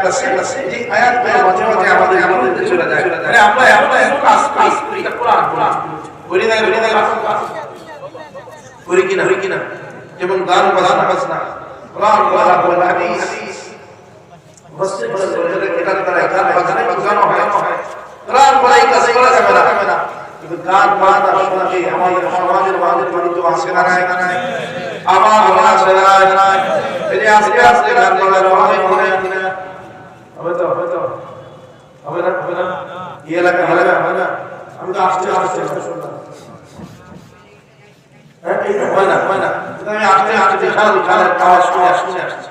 আছে যে আয়াতগুলো মাঝে মাঝে আমাদের চলে যায় মানে আমরা এত কাজ করি এটা কোরআন করি না করি কিনা যেমন গান বাজনা কোরআন ওয়ালা হাদিস মসজিদ বলে এটা তারা গান বাজনা বাজানো হয় কোরআন পড়াই কাজ করা যাবে না কিন্তু গান বাজনা শোনাতে আমাদের সমাজের মধ্যে জড়িত আছে না নাই আমার বলা আছে না এই আজকে গান বাজনা হয় না হবে না এই এলাকা হয় না আমি তো আসতে শুনলাম এই হয় না আমি আসতে খালের আওয়াজ শুনে আসছি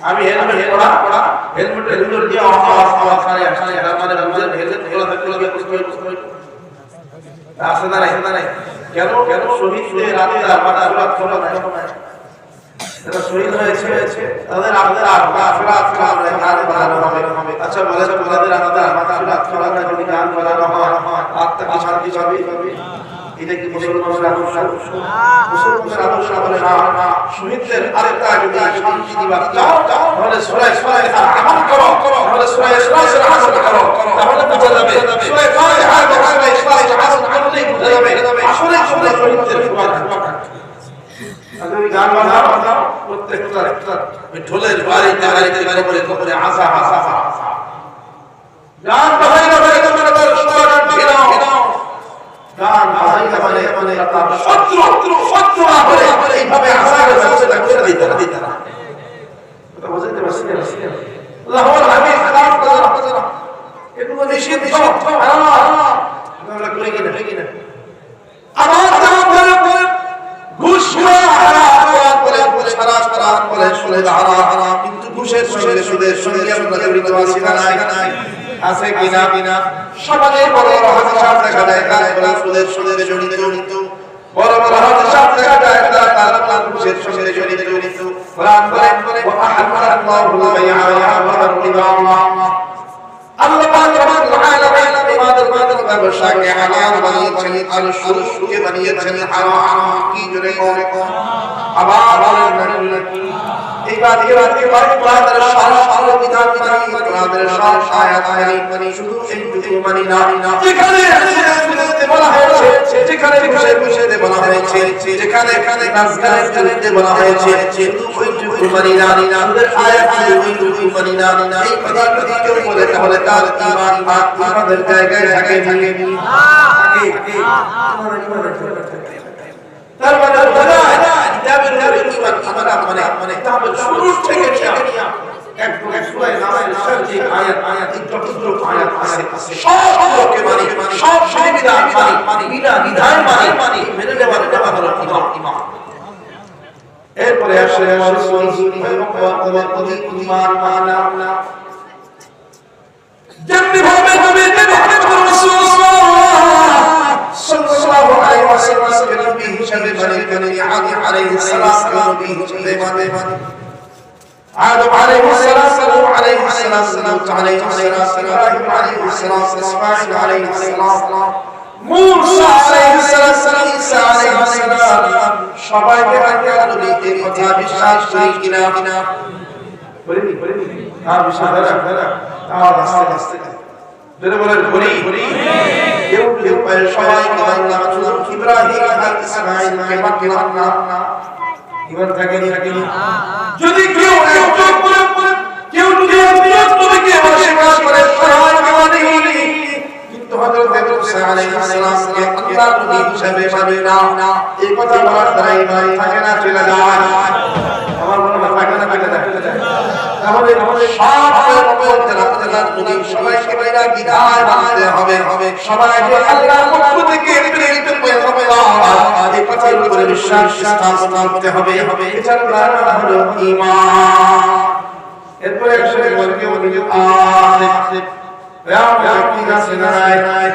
আমি হেলমেট দিয়ে আওয়াজ ছাড়ে আমাদের হেলমেট খোলা থাকলে বুঝতে আসে না নাই কেন শহীদদের রাতে রাত খোলা নাই যারা শহীদ হয়েছে তাদের গান বাজানো হবে আচ্ছা বলে আমাদের যদি গান বাজানো হয় আত্মাকে শান্তি পাবে এটা কি মুসলমানের আদর্শ বলে না শহীদদের আত্মা যদি শান্তি দিবা যাও তাহলে সূরা আমল করো তাহলে সূরা ইখলাসের আমল করো তাহলে বুঝা যাবে সূরা ফাতিহা সূরা ইখলাসের আমল করলেই বুঝা যাবে আসলে তোমরা শহীদদের ফুয়াটা তুমি গান বাজাও প্রত্যেকটা ঢোলের বাড়িতে করে আসা গান বাজাইলে গান বাজাইলে তার শত্রু না বলে এইভাবে আসা করে দিতে না কথা বুঝতে পারছেন আল্লাহর হাবিব খালাস বাজানো এগুলো নিষিদ্ধ আমরা করি কিনা আমার দাম বলে ঘুষ কিন্তু ঘুষের সঙ্গে সুদের আমরা জড়িত আছি না নাই আছে কিনা সমাজের বড় হাদিস দেখা যায় তারা সুদের জড়িত বড় হাদিস দেখা যায় তারা ঘুষের সঙ্গে জড়িত কোরআন বলে ওয়া আহাল্লাহু বাই'a ওয়া হারামা আল্লাহ পাক রব্বুল আলামিন ইবাদত ব্যবসাকে হালাল বানিয়েছেন আর সুদকে বানিয়েছেন হারাম কি জোরে কোন আবার বলেন নাকি এই বাদে কোরআনের সারা বিধান মানি কোরআনের সারা আয়াত মানি শুধু এইটুকু মানি না যেখানে বলা হয়েছে যেখানে বসে বলা হয়েছে যেখানে নাজগানের জন্য বলা হয়েছে শুধু ওইটুকু মানি না আমাদের আয়াত ওইটুকু মানি না এই কথা যদি কেউ বলে তাহলে তার ঈমান আমাদের জায়গায় থাকে তার মানে কিতাবের মানে কিতাবের শুরু থেকে নিয়া একদম সূরা নামের শেষ আয়াত যতটুকু আয়াত আছে সবকে মানি সব বিধান মানি বিধান মানি মেনে নেওয়ার হলো ঈমান এরপরে আসে ঈমান মানা যেমনি ভাবে সাল্লাল্লাহু আলাইহি ওয়াসাল্লাম নবী হিসেবে বানিয়েছেন আদম আলাইহিস সালাম নবী হিসেবে বানিয়েছেন আদম আলাইহিস সালাম আলাইহিস সালাম ইব্রাহিম আলাইহিস সালাম ইসমাঈল আলাইহিস সালাম মুসা আলাইহিস সালাম ঈসা আলাইহিস সালাম সবাইকে আল্লাহ নবীতে কথা বিশ্বাস করি কিনা বলিনি হ্যাঁ বিশ্বাস করা আওয়াজ আসছে জোরে বলেন করি কেউ পায় সবাইকে আল্লাহ রাসূল ইব্রাহিম আর ইসমাঈল কে মাননা ইমান থাকে যদি কেউ একজন বলে কেউ নবীকে অস্বীকার করে সবাইকে মানে কিন্তু হযরত মুসা আলাইহিস সালামকে আল্লাহ নবী হিসেবে মানে না এই কথা বলার দ্বারা ইমান থাকে না চলে যায় আমার মনে হয় থাকে না তাহলে আল্লাহর নবী সবাইকে বাইরা বিদায় মানতে হবে সবাইকে আল্লাহর পক্ষ থেকে প্রেরিত পয়গম্বর এই কথার উপরে বিশ্বাস স্থাপন করতে হবে এটার নাম হলো ঈমান এরপরে আসলে বলকে বলি আসে রাম কি আছে নাই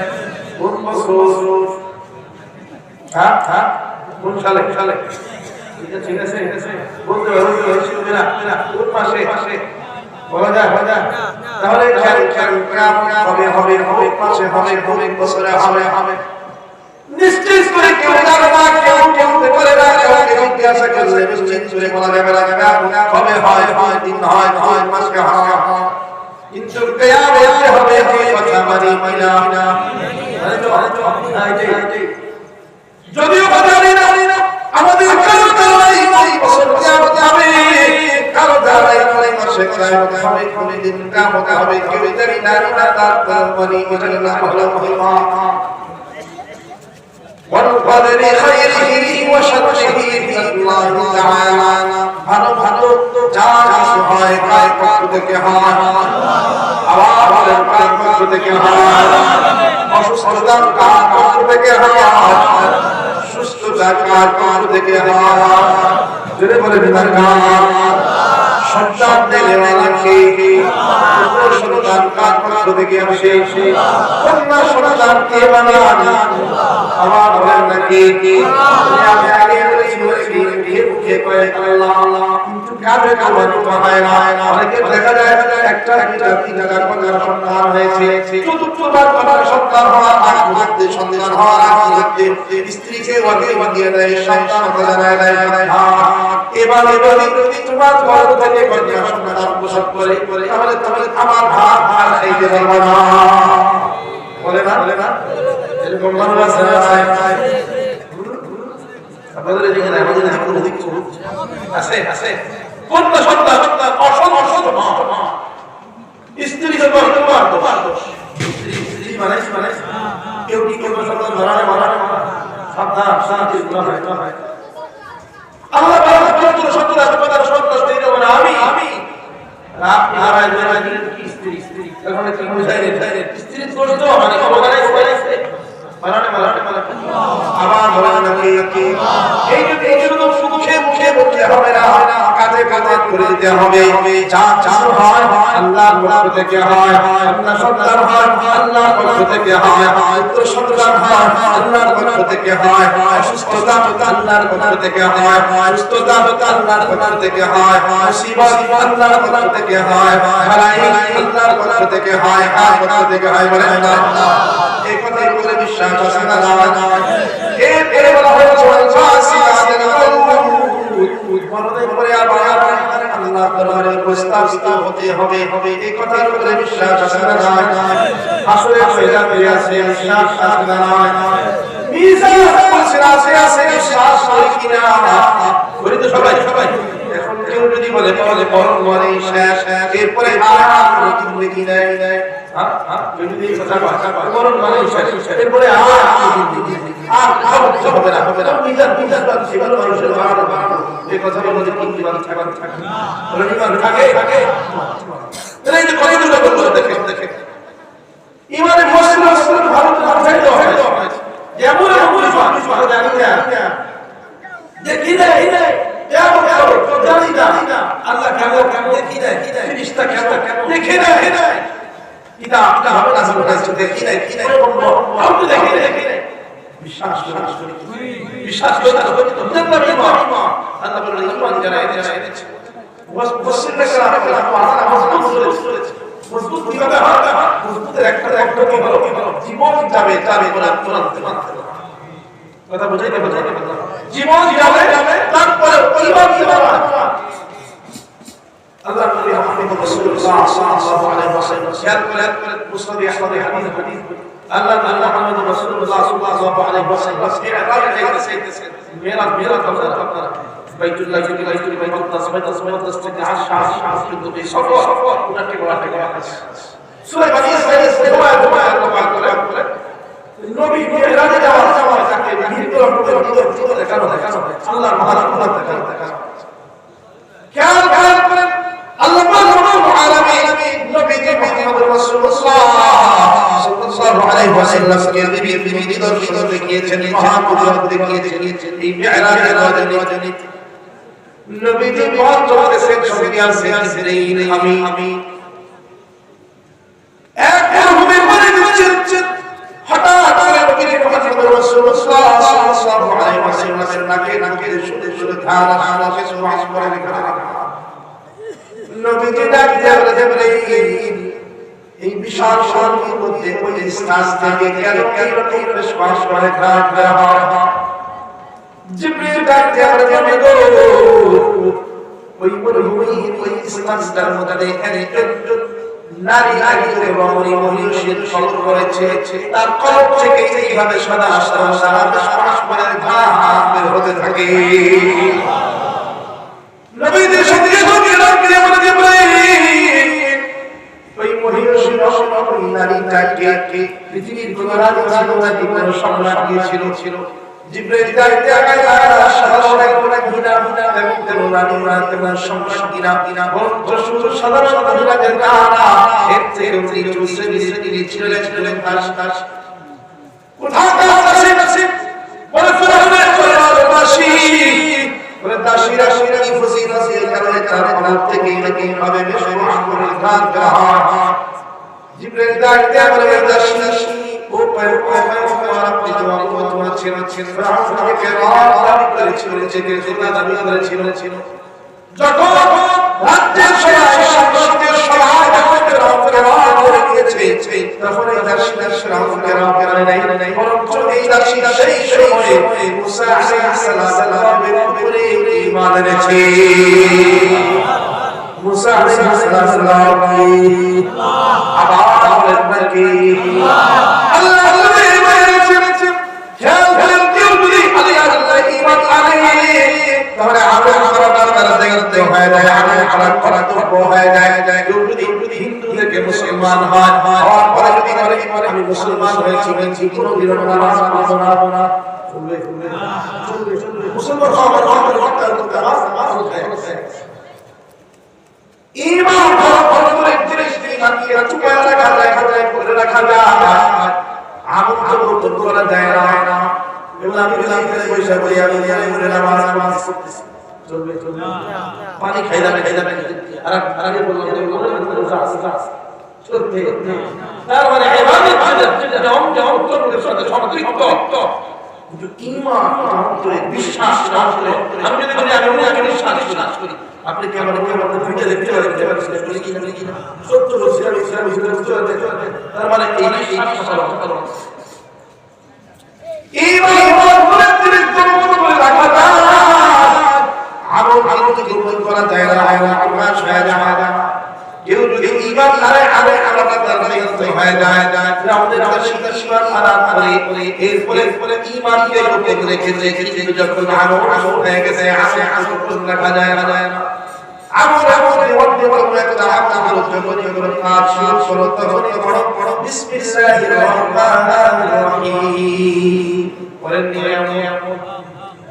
কোন বছর হ্যাঁ কোন সালে ঠিক আছে বলতে হয়েছিল না কোন মাসে বলা যায় তাহলে হবে পাশে হবে বছরে হবে নিশ্চিত করে কেউ জানে না কেউ বলে না কেউ জিজ্ঞাসা করলে নিশ্চিত করে বলা যাবে হবে দিন হয় মাসকে হয় কিয়ামতে হবে এই কথা মানি না যদিও জানি না আমাদের কারো দ্বারাই এই বছর কিয়ামত হবে, কারো দ্বারাই এই মাসে কিয়ামত হবে, কোন দিন কিয়ামত হবে কেউ জানি না তার মানি না হলো মহিমা والقدر خيره وشره في الله تعالى ভালো ভালো যা কিছু হয় কার পক্ষ থেকে হয়, আবার বলেন কার পক্ষ থেকে হয়, অসুস্থতা কার পক্ষ থেকে হয়, সুস্থতা কার পক্ষ থেকে হয়, যদি বলেন তার কার সন্তান দিলে নাকি সন্তান কার পক্ষ থেকে আসে, কন্যা সন্তান কে বানান আমার বলেন নাকি আমি আগে বলেছি মুখে কয়ে আল্লাহ আল্লাহ, কিন্তু কাজে কাজে হয় না। অনেকে দেখা যায় একটা তিনটা কন্যার সন্তান হয়েছে, চতুর্থবার কন্যার সন্তান হওয়ার আগ মুহূর্তে সন্তান হওয়ার আগ মুহূর্তে স্ত্রীকে ওয়াকে দিয়ে দেয়, সন্তান হতে জানায় দেয় এবার তোমার ঘর থেকে কন্যা সন্তান প্রসব করে তাহলে আমার ভাত খাইতে পারবো না, বলে না এরকম মানুষ আছে আপনাদের এদিকে না, আমাদের এদিকে আছে কন্যা সন্তান অসংখ্য মা স্ত্রী স্ত্রী মানে কেউ কি কন্যা সন্তান মারা সাবধান শান্তি হয় আল্লাহ পবিত্র সন্তান স্ত্রী বলে আমি আপনি হারাই কি স্ত্রী এখন কি বুঝাই স্ত্রী দোষ তো মানে মারানে আবার বলেন নাকি এই জন্য মুখে বলতে হবে না, কাজে কাজে করে দিতে হবে, যা হয় আল্লাহর পক্ষ থেকে হয়, আল্লাহ সন্তান হয় আল্লাহর পক্ষ থেকে হয়, পুত্র সন্তান হয় আল্লাহর পক্ষ থেকে হয়, সুস্থতা আল্লাহর পক্ষ থেকে হয়, সুস্থতা আল্লাহর পক্ষ থেকে হয়, মুসিবত আল্লাহর পক্ষ থেকে হয়, বালাই আল্লাহর পক্ষ থেকে হয়, কার পক্ষ থেকে হয় বলেন না। এই কথার উপরে বিশ্বাস আছে না? এর বলা হয়েছে মরদের পরে আবার আল্লাহ দরবারে উপস্থাপিত হতে হবে, এই কথার উপরে বিশ্বাস আছে না? আসলে ফেরাতে আছে বিশ্বাস আছে না? মিজান বলছেন আছে বিশ্বাস হয় কিনা বলি তো সবাই এখন কেউ যদি বলে পরম মরে শেষ এরপরে আর কোনো কি নাই যদি কথা পরম মরে শেষ এরপরে আর হবে না মিজান জীবন মানুষের বাড়ানো এই কথা বলতে কি জীবন থাকে বলে জীবন থাকে এই যে কয়দিন বলতে দেখে ইমানে মুসলিম ভালো বুঝাইতে হয় যেমন ভালো জানি না দেখি না জানি না আল্লাহ কেমন দেখি না ফেরেশতা কেমন দেখি না এটা হবে না দেখি না আমি দেখি না বিশ্বাস করি তো আল্লাহ বলে ঈমান যারা এনেছে মজবুত কিভাবে হয় মজবুতের একটা কি ভালো জীবন যাবে কথা বুঝাইতে জীবন যাবে তারপরে ঈমান যাবে আল্লাহ নবী মুহাম্মদ রাসূলুল্লাহ সাল্লাল্লাহু আলাইহি ওয়াসাল্লাম শেয়ার করে মুসনাদ আহমদ হাদিস আল্লাহ মুহাম্মদ রাসূলুল্লাহ সাল্লাল্লাহু আলাইহি ওয়াসাল্লাম মিরাজ যাইতেছে মিরাজ আপনারা বাইতুল্লাহ থেকে বাইতুল তাসবিহ থেকে আশ কিন্তু এই সফর ওটাকে বলা হয় সূরা বনী ইসরাঈল দোয়া করে নবী মিরাজে যাওয়া তাকে ভিতর দেখানো আল্লাহর মহান দেখানো খেয়াল করেন আল্লাহ রাব্বুল আলামিন নবীকে মুহাম্মদ রাসূলুল্লাহ সাল্লাল্লাহু আলাইহি ওয়াসাল্লামকে বিবিধ দর্শন দেখিয়েছেন মহাকুদরত দেখিয়েছেন এই মিরাজের রজনী নবীজি পথ চলতেছেন সঙ্গে আছেন আমি এক রকমে বলে দিচ্ছেন হঠাৎ করে নবী মুহাম্মদ রাসূলুল্লাহ সাল্লাল্লাহু আলাইহি ওয়াসাল্লামের নাকে শুনে ধারা আসে সুবহান করে লেখা নবীজি ডাক দিয়ে বলে জিবরাইল এই বিশাল শান্তির মধ্যে ওই স্থান থেকে কেন বিশ্বাস করে ঘাট দেওয়া জিবরাইল ডাক দিয়ে বলে জিবরাইল ওই স্থানটার মধ্যে এখানে নারী আগে রমণী মহিষের খবর করেছে তার কলব থেকে এইভাবে সদা সারা পরস্পরের ঘাম বের হতে থাকে নবীদের সঙ্গে সঙ্গে রাখলে বলে জিবরাইল ওই মহিষের রমণী নারীটাকে পৃথিবীর কোন রাজা ছিল না জীবন সম্রাট ছিল জিবরাইল ডাকতে আগায় সারা কোন ঘিনা এবং কোন রানী রাতের সম্রাট কিনা সাধারণ মহিলাদের কানা এর থেকে উনি শ্রেণী ছিলেন তাস কোথাকার দাসী বলে ফেরাউনের পরিবারবাসী বলে দাসীরা কি ফজিলতের কারণে তার থেকে নাকি ভাবে বেশি করে গান গাওয়া জিবরাইল ডাকতে বলে দাসী ও পায় আপনি তোমার ছিল ফেরাউনকে কেরাত দাবি করেছিল যে দাবি করেছিল যখন রাজ্যের সবাই ফেরাউন করে গিয়েছে তখন এই দাসীরা ফেরাউন নাই বরং এই দাসীরা সেই সময়ে মুসা আলাইহিস সালামের উপরে ঈমান এনেছে মুসা আলাইহিস সালাম আবার বলেন নাকি আল্লাহ মুসলমান হয় আমি মুসলমান হয়েছি কোন নামাজ পড়বো না মুসলমান ঈমান করে জিনিস দিয়ে চুপে রাখা যায় আমল তো করা যায় না এবং আমি পয়সা করি আমি নামাজ পড়তেছি চলবে পানি খাই যাবে আর আগে বললাম চলবে তার মানে ইবাদত যেটা অন্তরের সাথে সম্পৃক্ত কিন্তু ঈমান অন্তরে বিশ্বাস আসলে আমি যদি বলি আমি বিশ্বাস করি আপনি কি আমাকে ভিডিও দেখতে পারেন কিনা সত্য বলছি আমি তার মানে এই কথা ঈমান করে রাখা যায় আমল যদি গ্রহণ করা যায় না আল্লাহ শাহাদা কেউ যদি ঈমান হারায় আলাদা দায়িত্ব হয়ে যায় আমাদের ঈমান হারায় এরপরে ঈমানকে লোকে রেখে কিন্তু যখন আমল হয়ে গেছে আমল রাখা যায় না আমল মধ্যে একটা আমল যখন কাজ শুরু করো তখন পড়ো বিসমিল্লাহির রহমানির রহিম পরের নিয়ম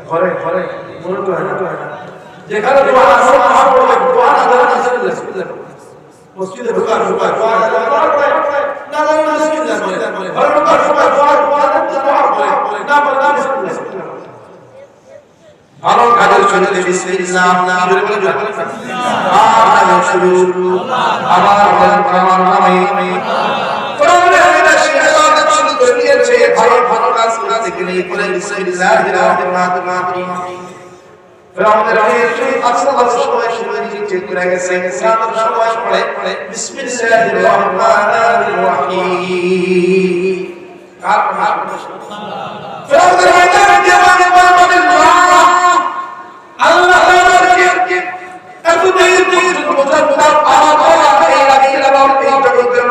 ঘরে মনে তো হয় না যেখানে দোয়া আছে দোয়া না করে বিসমিল্লাহ মসজিদে ঢোকার দোয়া না জানি না বিসমিল্লাহ বলে ঘরে ঢোকার দোয়া না বলে না বিসমিল্লাহ ভালো কাজের জন্য বিসমিল্লাহ বলে আল্লাহ শুরু আমার নামে কোরআনে হাদিসে ইবাদত শুরু করে দিয়েছে ভালো কাজ করতে গেলে বলে বিসমিল্লাহির রহমানির রহিম ফেরাউনের সেই আসল সময় শুরু করে গেছে সালাত সময় পড়ে বিসমিল্লাহির রহমানির রহিম ফেরাউনের ময়দানে দেওয়ানে বলে আল্লাহ তাআলাকে এত দের বোঝার আওয়াজ এই রাতের আওয়াজ এই জগতের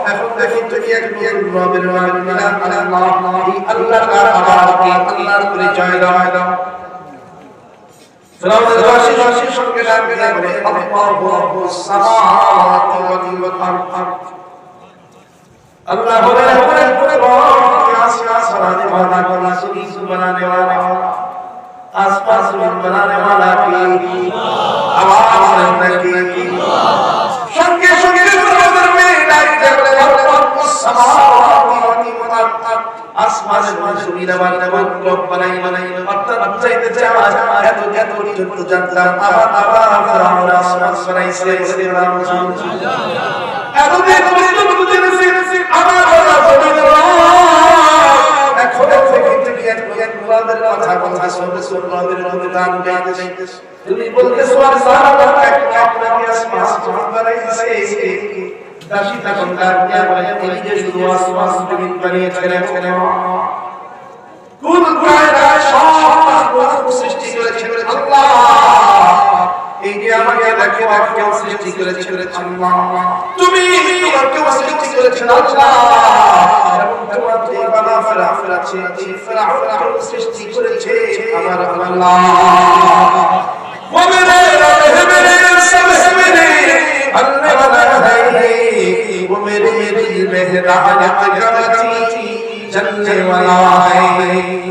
এখন দেখুন তো কি এক রবের নাম আল্লাহ তাআলা আল্লাহর পরিচয় দাও ফেরাউনের বাসীর সঙ্গে ডাকে বলে আল্লাহু রাব্বুস সামাওয়াতি ওয়াল আরদ अल्लाह बनाने वाला सुनीस बनाने वाला आसपास बनाने वाला की आवाज की संगे संगे नजर में डायरेक्ट बोले समावाति वल आसमान में सुनीने वाला लोग बनाई अर्थात चाहते थे आवाज तो जानता आवाज फराउन आसमान बनाई से राम এত দেখ আমার কথা শুনে এখন থেকে এক মুরাদের কথা শুনে রবের নাম গাইতে চাইতেছ তুমি বলতেছো আর সারা আপনাকে আসমান বানাইছে দাসী তখন তার কি বলে এই যে শুধু আসমান জমিন বানিয়েছিলেন কোন কায়দা সব সৃষ্টি করেছেন আল্লাহ এই যে আমাকে দেখো কেউ সৃষ্টি করেছে আল্লাহ, তুমি কেউ সৃষ্টি করেছেন আল্লাহ, এবং তোমার যে বাবা ফেরাউন আছে এই ফেরাউন কেউ সৃষ্টি করেছে আমার আল্লাহ। वो मेरे रब है मेरे सब है मेरे अल्लाह वाला है, वो मेरे दिल में हिदायत करती चलने वाला है,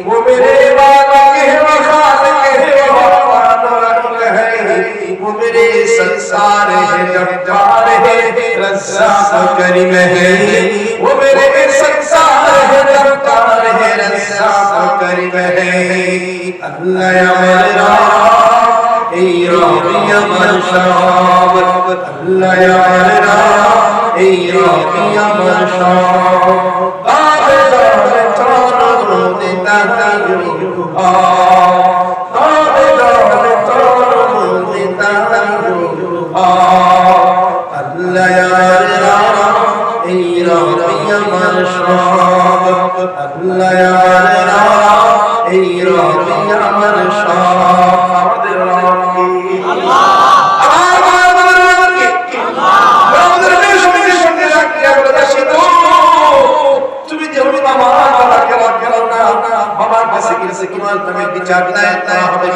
वो मेरे मालिक है खालिक है मालिक है, वो मेरे संसार है जब्बार है रज़्ज़ाक़ करीम है, वो मेरे संसार है जब्बार है रज़्ज़ाक़ करीम है। अल्लाह या मेरा এই রবি আমার সব, আল্লাহ ইয়া মেরা এই রবি আমার সব, আরে জানে তোর দিতা দিও আ, আরে জানে তোর দিতা দিও আ, আল্লাহ ইয়া মেরা এই রবি আমার সব, আল্লাহ ইয়া মেরা এই রবি আমার সব।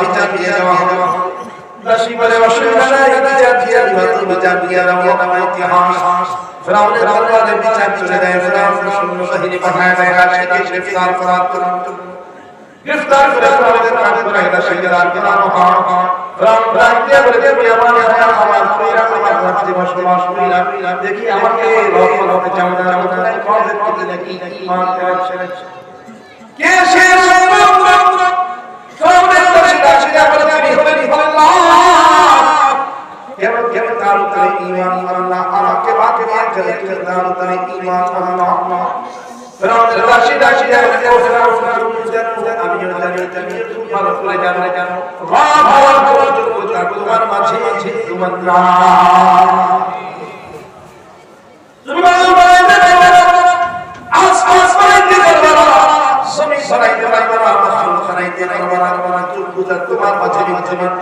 বিচার দিয়ে দেওয়া হবে, দাসী বলে অসুবিধা নাই, বিচার দিয়ে দিবা, বিচার দিয়ে দেওয়া হবে। ইতিহাস ফেরাউনের দরবারে বিচার চলে যায়, ফেরাউন সৈন্য বাহিনী পাঠায় দেয় দাসীকে গ্রেফতার করার জন্য। গ্রেফতার করে ফেরাউনের কাছে ধরে দাসীদের আর কেনানো হয়। ফেরাউন ডাক দিয়ে বলে, তুমি আমার কইরা আমার রাজ্যে বসবাস কইরা, দেখি আমাকে রক্ষা করতে চাও না, কোথায় কবে কবে দেখি ইমান রাখছে কে সে ফেরাউনের দাসীরা বলে, আমি হলেন আল্লাহ, কেমন কেমন তার উপরে ঈমান আল্লাহ, আমাকে বাকে বাকে তার উপরে ঈমান আল্লাহ। ফেরাউনের দাসীরা বলে, ও ফেরাউন আমিও জানি খুব ভালো করে জানো ভালো ভালো যোগ্যতা তোমার মাঝে তোমার না, তুমি ভালো বানাইতে পারো, আস বানাইতে পারো, জমি বানাইতে পারো, আসল বানাইতে পারো, যোগ্যতা তোমার মাঝে তোমার।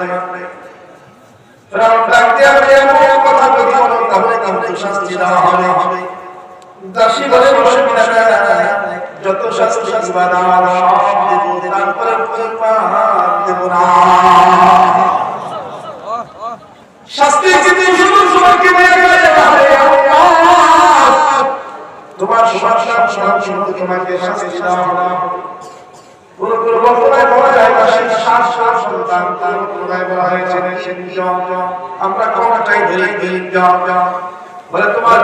ফেরাউন ডাকতে আমি এমন কথা বলি তাহলে কিন্তু শাস্তি দেওয়া হবে। দাসী বলে, অসুবিধা নাই, যত শাস্তি দিবা দাও সব দেব, তারপরে দেব না। শাস্তি যদি শুধু তোমাকে দিয়ে গেলে তোমার সন্তান সব তোমাকে শাস্তি দেওয়া হবে। কোন কোন বর্তমানে বলা যায় দাসীর 7 সন্তান, তার কোথায় বলা হয়েছে আমরা কোনটাই ধরি বলে তোমার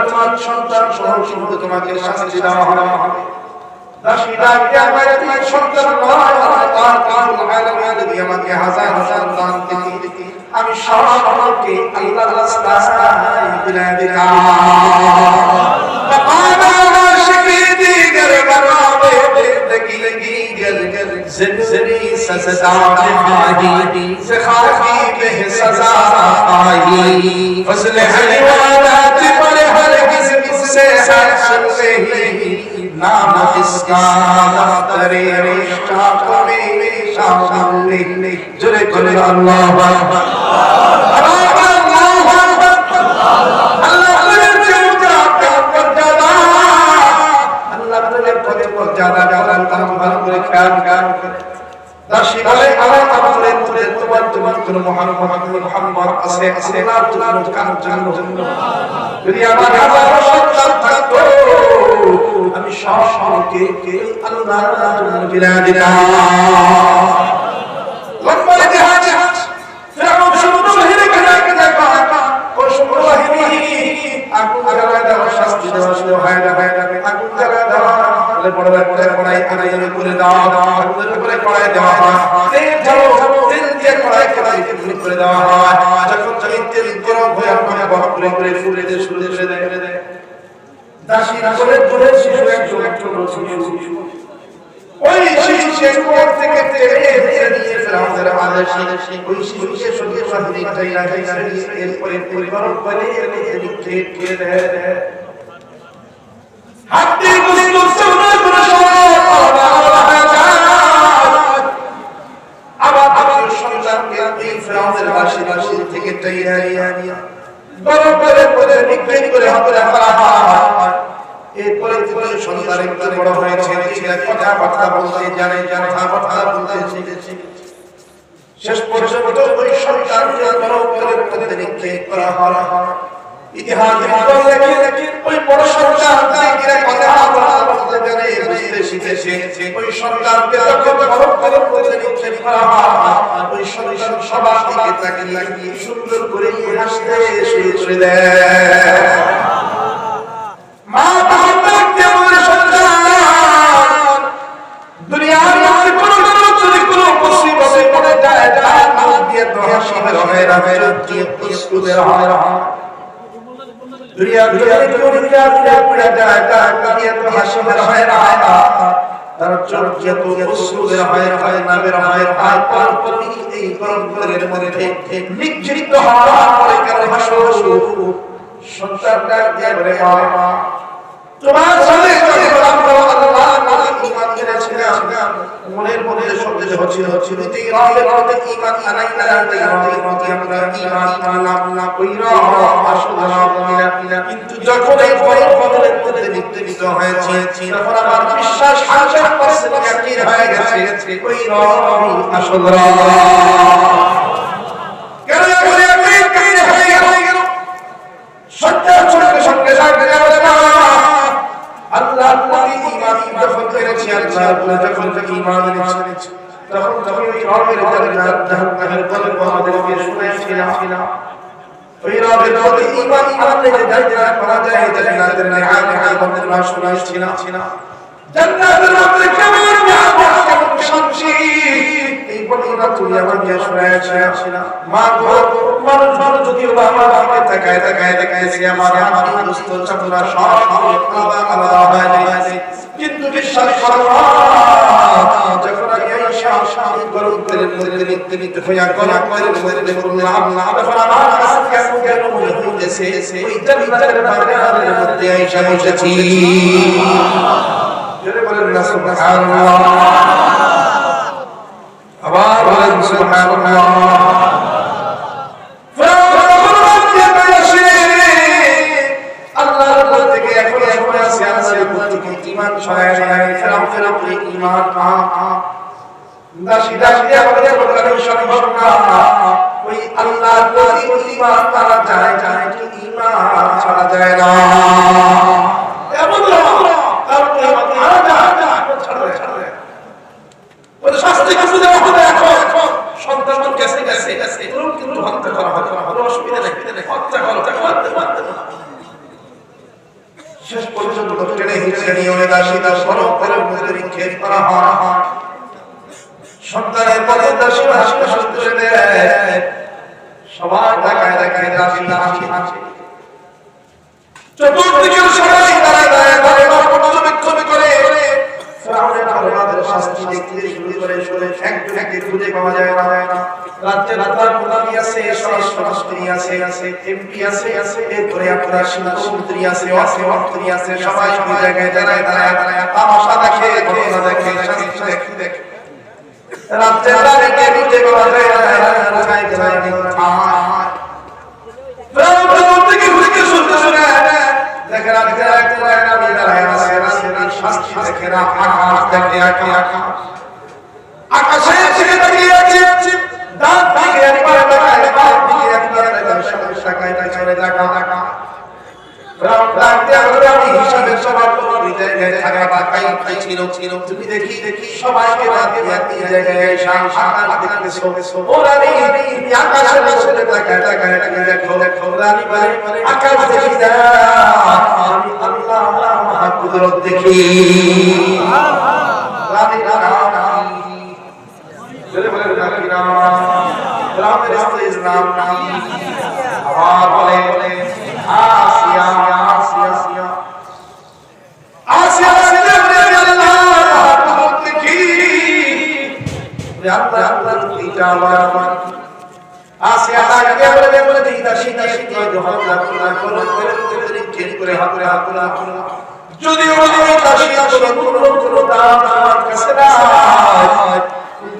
সন্তান সহ শুধু তোমাকে শাস্তি দেওয়া হবে। দাসী ডাকতে আমায় তোমার সন্তান নয়, তার কারুল আলামিন যদি আমাকে হাজার সন্তান দিতে, আমি সবকে আল্লাহর রাস্তায় বিলাই দিলাম। বাবা আশিকি দিগর বানাবে দেখি গল গল জিন্দগি সজদা আহি ज़खाकी पे सजा आई, फजल हवालात पर हर किसी से हासिल नहीं, नाम इसका दफ्तरे मुश्ताक में शामिल। जुरे करे अल्लाह अकबर, अल्लाह अकबर, अल्लाह तेरे चौथा पर ज्यादा, अल्लाह तेरे पर ज्यादा काम भालो करे ख्याल करे। দাসী বলে, আমার আপনাদের মধ্যে তোমার জন্য মুহাম্মদ আছে, আল্লাহর জন্য কার জন্য। যদি আমার হাজার সন্তান থাকতো আমি সবকে আল্লাহর জন্য বিলাই দিতাম। লম্বা ইতিহাস, ফেরাউন সমুদ্র বাহিনী কাকে দেখা, ও সমুদ্র বাহিনী আগুন জ্বালায় দেওয়া, শাস্তি দেওয়া শুরু হয় না, আগুন জ্বালায় দেওয়া বড় কড়াই আনাই করে দেওয়া, আগুনের উপরে কড়াই দেওয়া হয়, তেল দিয়ে কড়াই করে দেওয়া হয়। যখন তেল গরম হয়ে আপনাকে বরফ করে ফুলে দিয়ে শুরু করে দেয়। দাসী করে শিশু একজন শিশু, ওই শিশুকে কোল থেকে টেনে নিয়ে ফেরাউনের আদেশে ওই শিশুকে সঙ্গে বাহিনী এরপরে পরিবরণ করে খেয়ে দেয়। হাতে গুস্ত করে আবার সন্তানকে এই ফেরাউনের বাসী থেকে বড় করে নিক্ষেপ করে হাতে ফেলা হয়। এরপরে সন্তান একটু বড় হয়েছে, কথা বলতে জানে, কথা বলতে শিখেছে। শেষ পর্যন্ত ওই সন্তানকে বড় করে নিক্ষেপ করা হয়। ইতিহাস লেখে ওই বড় সন্তান কথা বলতে জানে, বুঝতে শিখেছে। ওই সন্তানকে যখন বড় করে নিক্ষেপ করা হয়, ওই সন্তান সবার দিকে তাকিয়ে সুন্দর করে হাসতে শুরু করে দেয়। মা বাবাকে বলে সন্তান দুনিয়ার মধ্যে কোনো মুসিবতে পড়ে যায়, তার মুখ দিয়ে তো হাসি বের হয়, প্রস্তুতের হয়। দুনিয়ার পড়ে যায়, তার দিয়ে তো হাসি বের হয় না, তার চোখ দিয়ে তো প্রস্তুতের হয় না, বের হয়। তারপরে এই গর্ভের মধ্যে নির্জিত হওয়ার কারণে হাসো সন্তানটা দিয়ে বলে, মা তোমার সাথে মনের মধ্যে শব্দ হচ্ছিল ঈমান আনাই না, কিন্তু যখন এই বদলের মধ্যে নির্দেশিত হয়েছে, তখন আমার বিশ্বাস 100% ইয়াকিন হয়ে গেছে ওই রবই আসল রব। কেন ইয়াকিন হয়ে গেল? সত্যের সঙ্গে আল্লাহ ঈমান যখন করেছি, আল্লাহ যখন ঈমান এনেছি, তখন ওই রবের জান্নাতের কথা আমাদেরকে শুনিয়েছিল। ওই রবের প্রতি ঈমান আনলে যে জান্নাত পাওয়া যায়, জান্নাতের নিয়ামতের কথা শুনিয়েছিল। জান্নাতের মধ্যে কেমন নিয়ামত, কেমন শান্তি, এই বর্ণনা তুমি আমাকে শুনিয়েছিল। মা গো, মানুষ যদিও আমার দিকে তাকায় আমার দোস্ত চাচা সব আলাদা হয়ে যায়, কিন্তু বিশ্বাস করো যখন আমি এই গরমের মধ্যে নিত্যনিত্য হইয়া গরমের মধ্যে বললাম, তখন আমার কাছে কেন মনে হইতেছে ওই জান্নাতের বাগানের মধ্যে আইসা বসেছি। জোরে বলেন না সুবহানাল্লাহ। আবার বলেন সুবহানাল্লাহ। ঈমান ছড়ায় ফেরাউনের উপরে ঈমান দাসী আমাদের বললেন সম্ভব না, ওই আল্লাহর প্রতি ঈমান তারা যায় কি ঈমান ছড়া যায় না। এমন শাস্তি কিছু দেওয়া হবে, এখন সন্তান গেছে কিন্তু হত্যা করা হবে, অসুবিধা নেই, হত্যা করো। শেষ পর্যন্ত টেনে হিচড়ে নিয়ে ওই দাসী দাস বড় করে নিক্ষেপ করা হয়। সন্তানের পথে দাসী হাসতে দেয়, সবাই দেখায় দাসী হাসি। চতুর্দিকে সবাই দাঁড়ায় পর্যবেক্ষণ করে ফেরাউনের দরবারের শাস্তি দেখতে শুরু করে একজনকে খুঁজে পাওয়া যায় না। রাজ্যে রাতার প্রধানী আছে, স্বরাষ্ট্রমন্ত্রী আছে, এমপি আছে, এরপরে আপনার মন্ত্রী আছে, অর্থমন্ত্রী আছে, সবাই ওই জায়গায় দাঁড়ায় তামাশা দেখে, ঘটনা দেখে, দেখে রাজ্যের রানীকে খুঁজে পাওয়া যায় না। আকাশে তাকিয়ে আছে, দাঁত দিকে একবার তাকায়, বাম দিকে একবার তাকায়। আমি হিসাবের সবার তোমার জায়গায় থাকা ছিল, তুমি দেখি সবাইকে এই জায়গায় দেখতেছো। ও রানী, আকাশের পাশে তাকায় দেখো রানী, আকাশ দেখি না, আমি আল্লাহ মহাকুদরত দেখি। রানী রামের স্ত্রীর নাম আবার বলে আসিয়া। যদিও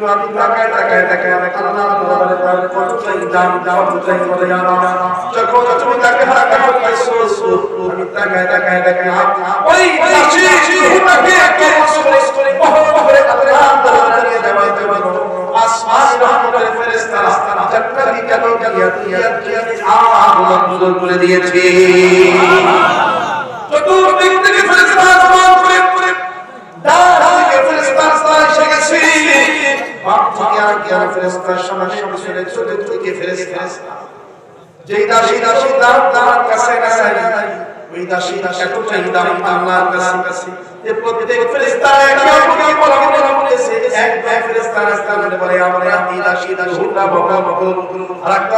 আমি তাকায় আল্লাহ দরবারে কতটাই দাম কতটাই বলে জানা যখন তুমি তাকে হারাতে পাইছো আমি তাকায় ওই দাসী রূহটাকে একটা করে বহরে আল্লাহ দরবারে নিয়ে যাওয়াইতে পারো আসমান রহমতের ফেরেশতারা জান্নাতি জান্নাতিয়াত আগুন করে দিয়েছে চতুর্দিক থেকে ফেরেশতা আসমান করে ডান থেকে ফেরেশতা এসে গেছে বাম থেকে আর ফেরেশতার সামনে চতুর্দিকে ফেরেশতা যেই দাসী তার কাছে ওই দাসী এতটাই দাম আল্লাহর কাছে যে প্রত্যেক ফেরেশতা একে অপরকে বলেছে এক ফেরেশতা রাস্তায় বলে আমরা এই দাসী রূহটা বকল আরেকটা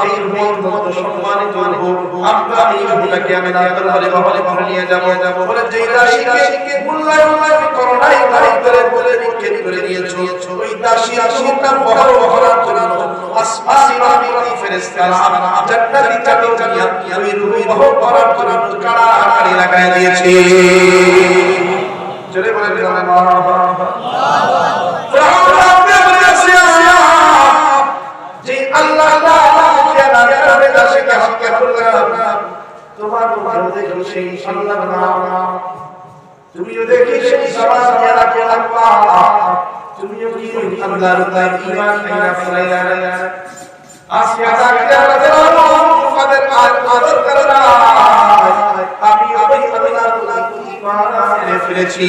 এই রূহের মধ্যে সম্মানিত রূহ আমরা এই রূহটাকে আমি দরবারে বহরে নিয়ে যাব বলে যেই দাসীকে মূল্যায়ন করো নাই তার বলে নিক্ষেপ করে দিয়েছো ওই দাসী রূহটা বহরার জন্য আসমানি রহমতি ফেরেশতারা জান্নাতি জান্নাতিয়াত ওই রূহ বহর করার জন্য কাড়াকাড়ি লাগায় দিয়েছে চলে বলে দিলাম মারহাবা ফেরেশতারা বলেছে যে আল্লাহ খেলা করে দাসীকে হত্যা করলাম তোমার দেখো সেই আল্লাহ নাম তুমিও দেখি সেই সমাজ নিয়ে রাখো আল্লাহ তুমিও কি আল্লাহর উপর ঈমান আইনা ফলাইয়া আসিয়া তাকে আমাদের আদর করনা আমি ওই আল্লাহর উপর ঈমান আনতে ফিরেছি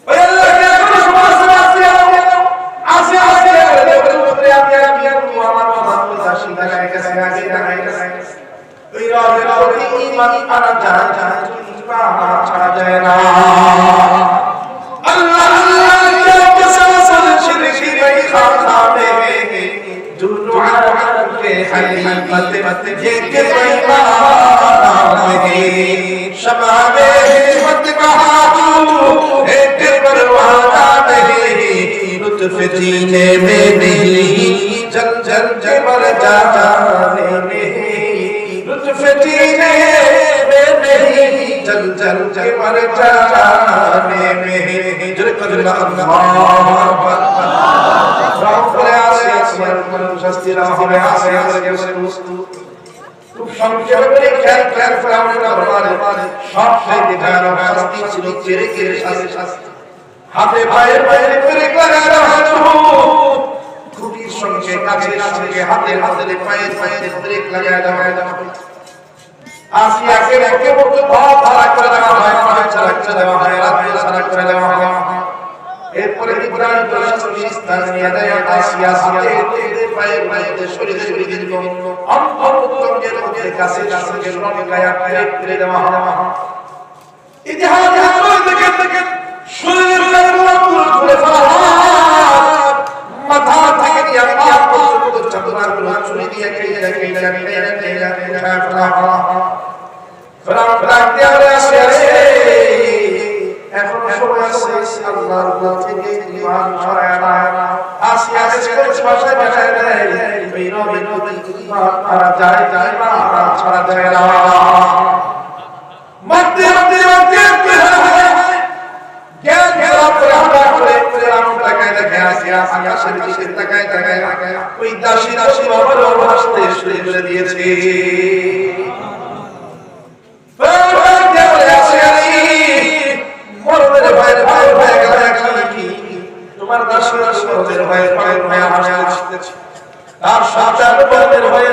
ওই আল্লাহকে কোনো সমস্যা আসিয়া বলে আমি আমার মানব দাসী দাসীর কাছে আগে ওই রবের প্রতি ঈমান আনা যায় ঈমান ছাড়া যায় না আল্লাহ কে কসম শিরকি नहीं खाता में दुनु आलम के खलीफत के बेईमान है शमा में मत कहा तू एक परवाना नहीं लुत्फ जीने में नहीं जल जल के मर जाने में लुत्फ जीने में नहीं जल जल के मर जाने में जल कदर अल्लाह রাম করে আসে আসমান শাস্তিরা হবে আসে বস্তু খুব সংক্ষেপে খেয়াল ফেরাউনের দরবারে সব সাইতে জানো শাস্তি ছিল চেরে শাস্তি হাতে পায়ে পেরেক লাগানো হতো খুঁটির সঙ্গে কাছের হাতে পায়ে পেরেক লাগায় দেওয়া আসিয়াকে একে বলতে ভাব ভাড়া করে দেওয়া হয় পায়ে ছাড়া দেওয়া হয় রাতে ছাড়া করে দেওয়া হয় এরপরে ইব্রাহিম স্থান নিয়ে দেয় আসিয়া পায়ে শরীরে দিল অন্তরের মধ্যে কাছে রঙে গায়া ফেলে দেওয়া হয় ইতিহাস দেখেন শরীরের পুরো ধরে ফেলা মাথা থেকে নিয়ে পা পর্যন্ত চাদরগুলো চুরি দিয়ে এখন সময় আছে আল্লাহর উপর থেকে ঈমান ছড়ায় না আসিয়া ভাষায় দেয় এই নবীর প্রতি ঈমান করা যায় না ছড়া যায় না মধ্যে জ্ঞান করে আমরা করে ফেরাউন তাকায় দেখে আসিয়া আকাশের দিকে তাকায় ওই দাসী বাবার হাসতে শুরু করে দিয়েছে তোমার দাসী মরদের ভয়ে হাসতেছে তার সন্তান মরদের ভয়ে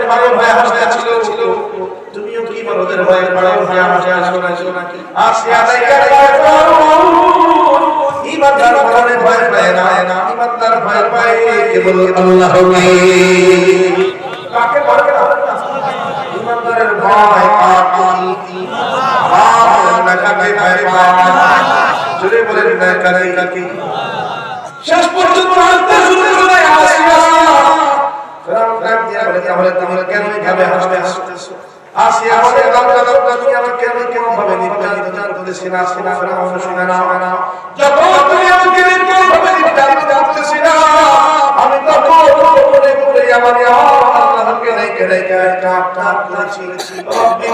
হাসতেছিল তুমিও কি মরদের ভয়ে হাসছো নাকি আসিয়া ইমানদার মরণে ভয় পায় না ইমানদার ভয় পায় কেবল আল্লাহকে কাকে ভয় করে ইমানদারের ভয় আল্লাহ কাকে ভয় পায় জোরে বলেন না কাকে শেষ পর্যন্ত হাসতে শুরু করে আসিয়া ফেরাউন ডাক দিয়া বলে তাহলে কেন এভাবে হাসতেছো আসিয়া বলে আল্লাহ তুমি আমাকে কেন ভাবে নির্যাতন করতেছ না ফেরাউন শুনে না যখন তুমি আমাকে কেন ভাবে নির্যাতন করতেছ না আমি তো মনে আমার আল্লাহকে রেখে রেখে টাপ টাপ করেছি রব্বি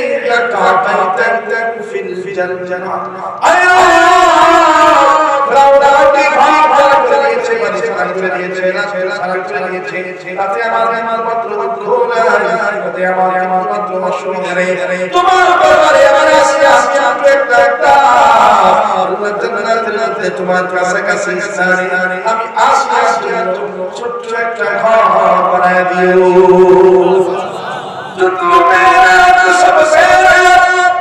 ইন্নাকা বাইতান ফিল জান্নাহ রাউদাটি ভাগ করে দিয়েছে বাড়ি ছাড়া করে দিয়েছে ছাড়া করে দিয়েছে তাতে আমার পত্র তাতে আমার পত্র অসুবিধা নেই তোমার দরবারে আমার আসি একটা আল্লাহ জান্নাতের মধ্যে তোমার কাছে স্থানে আমি আসি ছোট্ট একটা ঘর বানায় দিও तो मेरा सबसे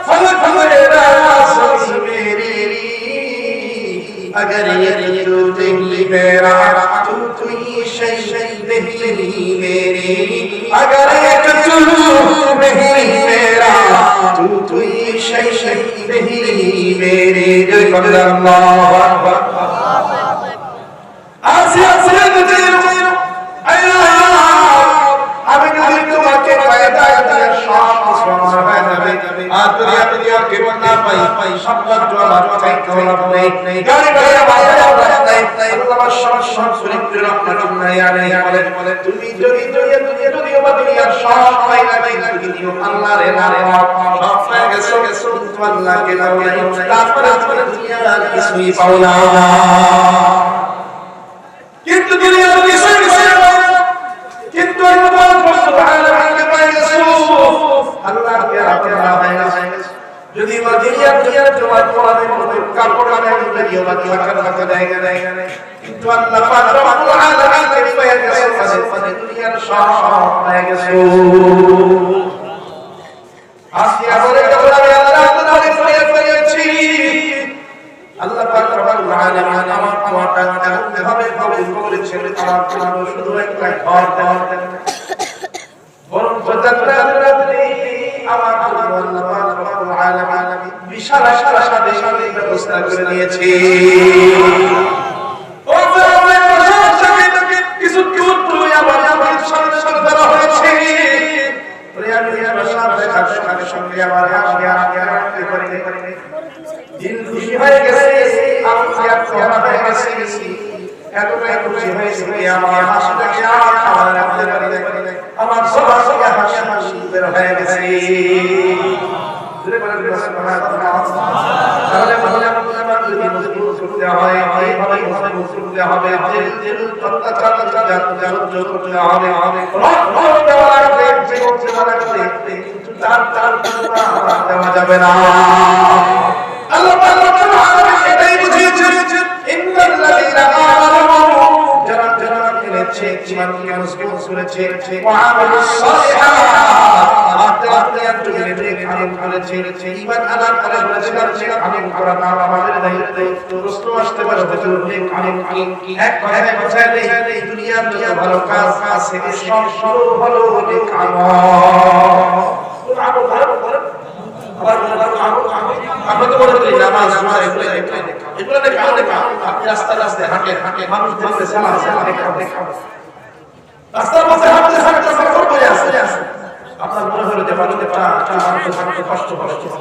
फल मेरा सबसे मेरी अगर ये तू दिल मेरा तू कोई शय नहीं मेरी अगर ये तू नहीं मेरा तू कोई शय नहीं मेरी अल्लाह अकबर आसिया से तुझे আমি যদি তোমাকে পয়দা করে সব কিছু আমার হয়ে যাবে আর দুনিয়া কেবল না পাই সম্পদ আমার চাইতে হবে নেই গাড়ি আমার নাই আল্লাহ সব চরিত্র রহমাতুল্লাহ আলাইহি বলে তুমি যদি দুনিয়ার সব পাই না দিও আল্লাহর নাম সব পেয়ে গেছো কিন্তু আল্লাহকে নাও নাই তারপরে দুনিয়ার কিছুই পাও না কিন্তু দুনিয়ার কিছুই কিন্তু আল্লাহ সুবহানাহু ওয়া তাআলা আল্লাহকে আপনা হয়ে গেছে যদি দুনিয়ার তোমার কোরআনের মধ্যে কাপড় লাগাই দিও বা টাকা দেয় না কিন্তু আল্লাহ পাক রব্বুল আলামিন পেয়ে গেছে মানে দুনিয়ার সব পেয়ে গেছে আসিয়া বলে আল্লাহ ফরিয়াদছি আল্লাহ পাক রব্বুল আলামিন আমার দোয়াটা এমনভাবে কবুল করেছেন আমার জন্য শুধু একটা ঘর দেওয়ার বরং রাতে আমার আল্লাহ পাক রব্বুল আলামিন বিশাল সাথে ব্যবস্থা করে দিয়েছে ও ফেরাউনের কিছু তুমি আমার সাথে ধরা হয়েছে সঙ্গে আমার দিল খুশি হয়ে গেছে হয়ে গেছে এতটাই খুশি হয়েছে আমার হাসিটাকে আমার রাখতে পারি আমার সবার সঙ্গে হাসি বের হয়ে গেছে তাহলে আমার যদি মজবুত করতে হয় এইভাবে মজবুত করতে হবে দিল অত্যাচার করতে হবে দেওয়া লাগবে কিন্তু তার দেওয়া যাবে না আল্লাহ এটাই বুঝিয়েছেন ইন্নাল্লাযীনা আমানু যারা এনেছে ঈমান করেছে ওয়া আমিলুস সালিহাত আমল করেছে ঈমান আনা করেছে আমল করা আমাদের দায়িত্ব প্রশ্ন আসতে পারে হুজুর আমল কি এক কথায় বোঝায় এই দুনিয়ার ভালো কাজ আছে সব ভালো নেক আমল ভালো করে আমরা তো মনে করি নামাজ এগুলো আপনি রাস্তায় হাঁটে মানুষ দেখতে রাস্তার মধ্যে হাঁটতে আছে আপনার মনে হলো যে মানুষের কষ্ট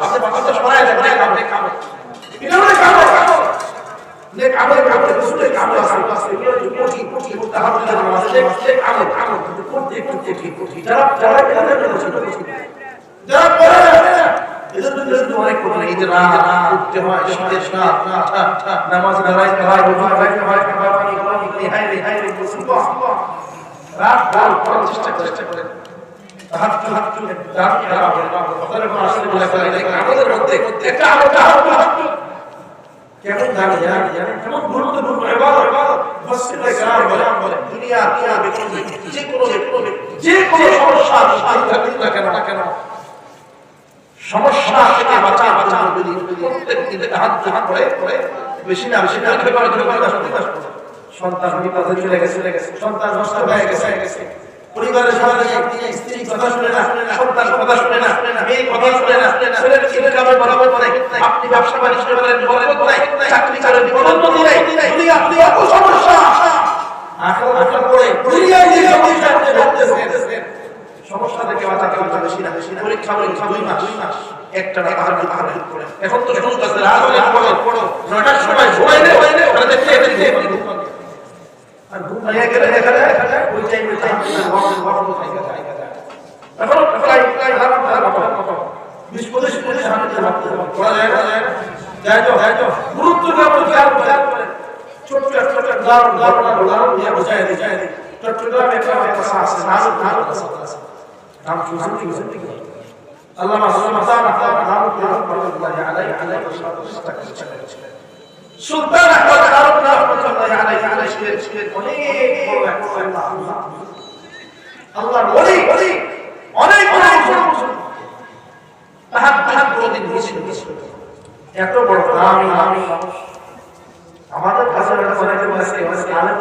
আপনি বাচ্চাটা সরাই নামাজ চেষ্টা করেন আমাদের মধ্যে কেমন কেমন গুরুত্বপূর্ণ দুনিয়া যে কোনো সমস্যা কেন সমস্যা থেকে বাঁচা প্রত্যেক হাত করে বেশি না সন্তান বিপদে চলে গেছে সন্তান নষ্ট হয়ে গেছে পরিবারের সবাই স্ত্রী কথা শুনে না সন্তান কথা শুনে না মেয়ে কথা শুনে না ছেলের ইনকামে বরাবর নাই আপনি ব্যবসা বাণিজ্য করেন বরাবর নাই চাকরি করেন পদোন্নতি নাই আপনি এত সমস্যা আখের পরে দুনিয়ায় যে সমস্যা আপনি ভুগতেছেন সমস্যা থেকে বাঁচাতে বেশি না পরীক্ষা 2 মাস একটা আহার করে এখন তো শুরু করতে রাত হলে পড়ো 9টার সময় ঘুমাইলে ওরা দেখতে আর ঘুমাইয়া গেলে ওই টাইমে গরম থাকে এখন প্রায় কত 20-25 মিনিট হাঁটতে করা যায় না যাই তো গুরুত্ব খেয়াল করে ছোট্ট উদাহরণ দিয়ে বোঝায় দিই চট্টগ্রামে একটা মাদ্রাসা আছে নাম শুনছেন কি আল্লামা সুলতান আহমদ ফারুক রাহমাতুল্লাহি আলাইহি ছিলেন অনেক বড় আল্লাহর ওলি অনেক তাহার প্রতিদিন মিছিল এত বড় দামি আমাদের কাছে অনেকে বলে আলেম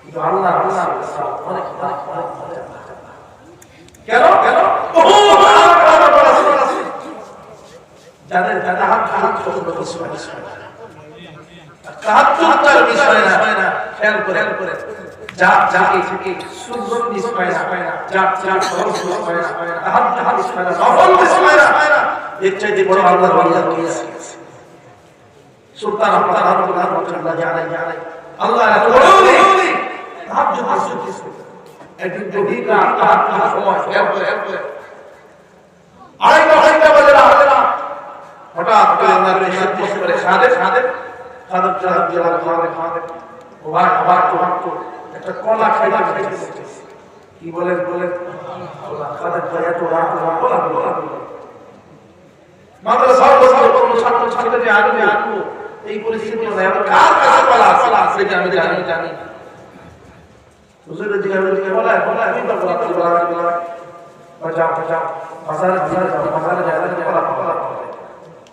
কিন্তু আল্লাহ অনেক কেন যাদের তাহাজ্জুদের বিষয় না খেয়াল করে যাকে সুন্দর মিস পায় না যা ফরজ মিস পায় না তাহাজ্জুদ মিস পায় না নফল মিস পায় না এর চাইতে বড় আল্লাহর ওলি কি আছে সুলতান আহমদ রাহমাতুল্লাহি আলাইহি আল্লাহ এত বড় ওলি তাহাজ্জুদ মিস একদিন গভীর রাত তাহাজ্জুদের সময় খেয়াল করে আড়াইটা বাজে রাত হঠাৎ করে আল্লাহর ইশারা বসে করে সাদেক ও ভাই আবার তো একটা কলা খাইতে কি বলেন আল্লাহ খাদেক ভাই এত রাত বলা মাদ্রাসা কোন ছাত্র যে আনবো এই পরিস্থিতি না কার কাছে কলা সেটা আমি জানি হুজুরের দিকে বলা আমি তো বলা বাজাও বাজারে যায় কলা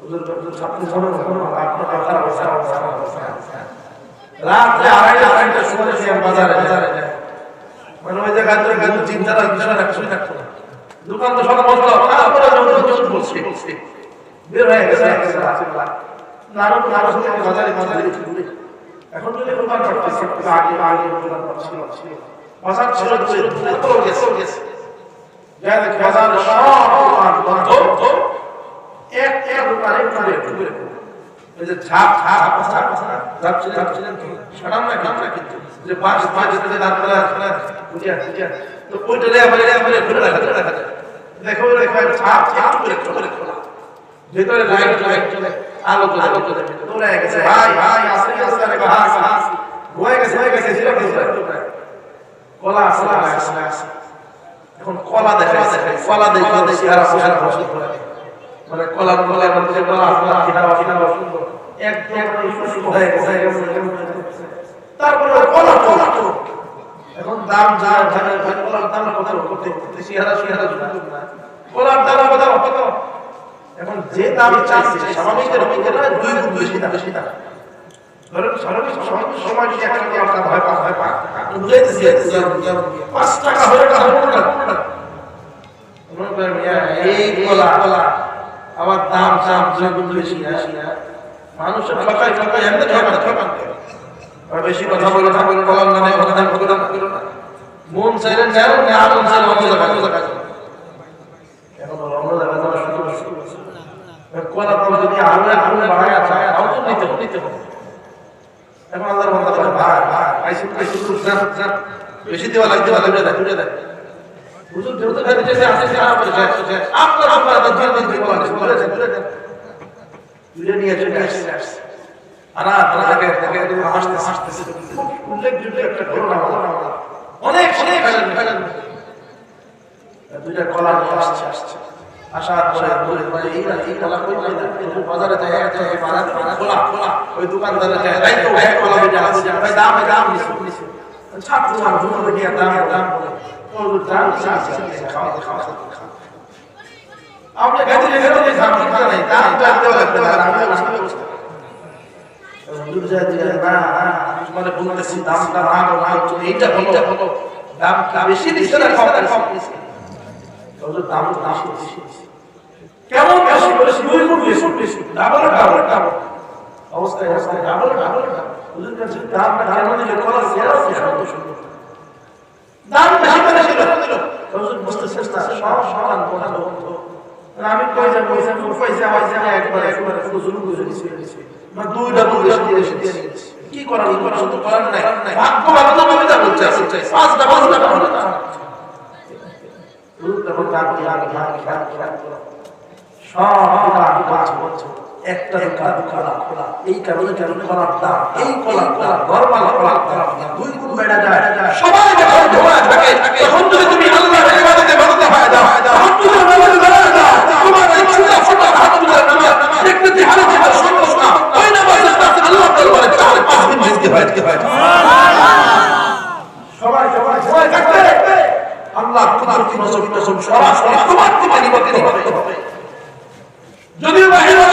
হুজুর ছাত্র সমাজ আপনার কথা রাত আড়াইটার সময় সে বাজারে যায় মানে ওই জায়গায় তো চিন্তাটা বিষয় থাকতো না দোকান তো সব বন্ধ তারপরে যখন বলছি বের হয়ে গেছে নারো বাজারে এখন যদি দোকান করতেছে আগে দোকান করছিল বাজার ছিল গেছে যায় বাজার সব এক দোকানে টুকরে ওই যে ঝাপ যাচ্ছিলেন সারাম না কিন্তু যে পাঁচ যেতে দাঁড়া বুঝিয়া তো ওইটা ঘুরে রাখা দেখো ঝাপ টুকরে খোলা ভেতরে লাইট চলে আলো চলে দৌড়ে গেছে ভাই আসে ঘাস হয়ে গেছে কলা আসে এখন কলা দেখা মানে কলার মধ্যে কিনা সুন্দর একদম হয়ে গেছে তারপরে কলা এখন দাম কলার দাম কত সিহারা কলার দাম কত এখন যে দাম চাইছে স্বাভাবিকের দুই গুণ বেশি দাম ধরেন স্বাভাবিক সময় যদি একটা কলার দাম হয় 5 বুঝাইতেছি 5 টাকা হয়ে টাকা এই কলা আবার দাম দুই গুণ বেশি মানুষের ঠকাই এমনি ঠকান আর বেশি কথা বলে কলার নামে মন চাইলেন যাও না আর মন চাইলে অন্য জায়গায় এখন অন্য জায়গায় কলার দাম যদি আরো বাড়ায় যায় তাও তো নিতে হবে এখন আল্লাহর বান্দা বলে ভাই আইসি বেশি দেওয়া লাগবে দেয় হুজুর যেহেতু খাইতে চাইছে আসে আপনার তুলে নিয়ে চলে আসছে হাসতেছে উল্লেখযোগ্য একটা ঘটনা অনেক দুইটা কলা আসছে আসার পরে এই কলা কই বাজারে যায় খোলা ওই দোকানদারে যায় তাই তো কলা দুইটা আছে ভাই দাম নিছে ছাত্র গিয়ে দাম বলে আপনি গাড়ি লেগে দাম নাই দাম দেওয়া লাগবে না মানে বলতেছি দামটা না এইটা বলো দামটা বেশি দিচ্ছে না কম দিচ্ছে দাম বেশি কেমন বেশি দুই গুণ বেশি ডাবল অবস্থায় ডাবল বুঝুন দামটা কেমন দিলে কলা সেরা সুন্দর দাম বেশি দিল হুজুর বুঝতেছেন না সমান কথা বলতো আমি পয়সা একবার শুধু জুলুম করে দিছি না দুই ডাবল বেশি দিয়ে কি করার শুধু করার নাই ভাগ্য ভালো কবিতা বলছে পাঁচটা বলে না তখন কাঁদতে সব একটা খোলা এই কারণে কলার দাম এই কলা নরমাল কলা দুই গুণ বেড়ে যায় সবাই যখন ধোয়া থাকে তখন যদি তুমি আল্লাহর ইবাদতে বলতে হয় দাও তখন তুমি নামাজে দাঁড়ায় দাও তোমার এই ছোট ছোট হাতগুলোর নামাজ দেখতে হারে যেটা সম্ভব না ওই নামাজের কাছে আল্লাহ দরবারে 4-5 দিন ভিজতে হয় সবাই থাকতে আল্লাহ তোমার কি নজর সরাসরি তোমার দিকে নিবতে হবে যদিও বাহিরে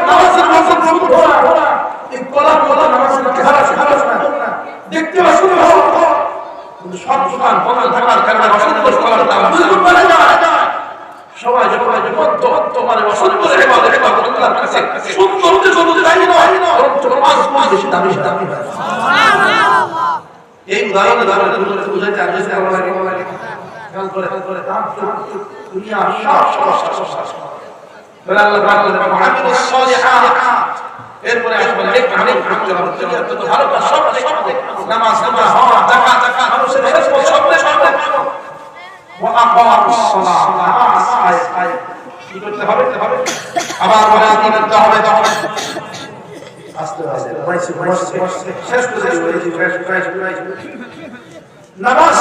নামাজের মৌসুম শুরু করা এই কলা নামাজের খারাপ না দেখতে আসলে কিন্তু সব দোকান বন্ধ থাকার কারণে অসন্তোষ করার দাম দুইগুণ বেড়ে যায় সবাই যখন তোমার অসন্তোষ ইবাদত আল্লাহর কাছে সুন্দর যে কোনো চাই না বরং পাঁচ গুণ বেশি দামি হয় সুবহানাল্লাহ এই উদাহরণ বুঝাইতে আমি খেয়াল করে দুনিয়া সব বলে আল্লাহ পাক বলেন মুহাম্মাদুস সালিহাত এরপরে আসবে অনেক তো ভালো সব নামাজ হওয়া যাকাত মানুষের সব ওয়া আকামুস সালাহ কি করতে হবে আবার বলা কি করতে হবে আস্তে শেষ করে নামাজ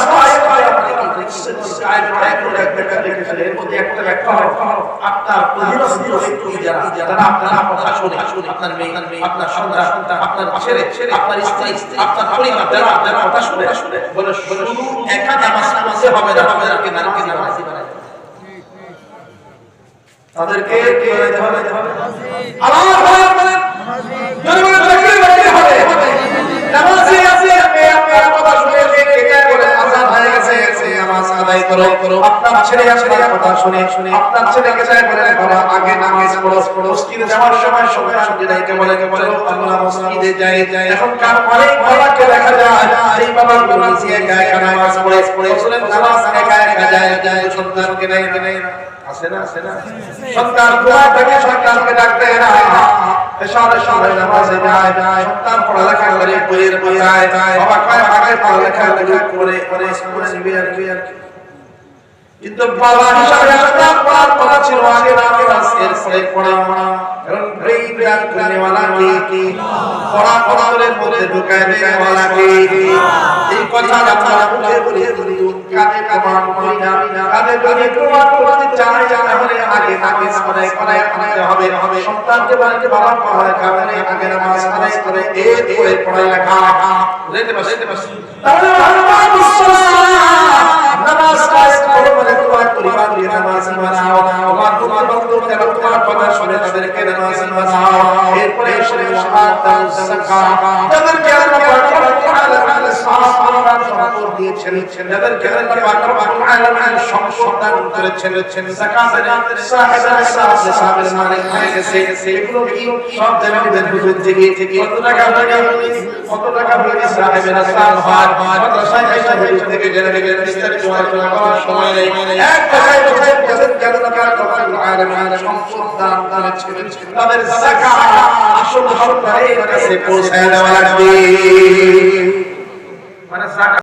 আপনার কথা শুনে আপনার মেয়ে আপনার সন্তান আপনার ছেলে আপনার স্ত্রী আপনার পরিবার যারা কথা শুনে বলে শুধু একা নামাজে হবে না তাদেরকে নামাজি বানাই তাদেরকে কি বানাইতে হবে আল্লাহ বলেন নামাজি আছে আপনার কথা শুনে করে আজান হয়ে গেছে নামাজ আদায় করো আপনার ছেলে কথা শুনে আপনার ছেলেকে চাই বলে বাবা আগে নামাজ পড়ো মসজিদে যাওয়ার সময় সঙ্গে যাইতে বলে আল্লাহ মসজিদে যাই এখন কার অনেক বাবাকে দেখা যায় এই বাবার নামাজি একা নামাজ পড়ে রাসূলের নামাজ একা যায় সন্তানকে নাই আছে না সন্তান দোয়া থেকে সন্তানকে ডাকতে না এশারে সবাই নামাজে যায় সন্তান পড়ালেখা করে বইয়ের যায় বাবা কয় আগে পড়ালেখা করে স্কুলে নিবে আর কিন্তু বাবা হিসাবে সন্তান পড়ার কথা ছিল আগে নামাজ এর পরে পড়া কারণ এই জ্ঞান করনেওয়ালা কি পড়ার মধ্যে ঢুকায় দেওয়ালা কি এই কথা আপনারা মুখে বলে কানে প্রমাণ করি না কানে যদি প্রমাণ করতে চাই তাহলে আগে নামাজ পড়ায় হবে সন্তানকে বাড়িতে বাবা পড়ালেখা করে আগে নামাজ আদায় করে এরপরে পড়ালেখা বুঝতে পারছি তাহলে নামাজ পড়ে মানে তোমার পরিবার নিয়ে নামাজ বানাও তোমার বন্ধু যারা তোমার কথা শুনে তাদেরকে নামাজ বানাও এরপরে শাহাদাত যাকাত যাদেরকে আল্লাহ পাক সম্পদ দিয়েছেন যাদেরকে আল্লাহ পাক সম্পদ দান করেছেন যাকাতের সাহেবের মালিক হয়ে গেছে এগুলো কি সব জানেন হুজুর থেকে কত টাকা হয়ে সাহেবের সাল হয় মাদ্রাসায় সাহেব থেকে জেনে নেবেন বিস্তারিত আলোচনা করার সময় নেই এক কথায় যাদের আল্লাহ আলামিন সম্পদ দান করেছেন তাদের যাকাত আসল হকদারের কাছে পৌঁছায় দেওয়া লাগবে মানে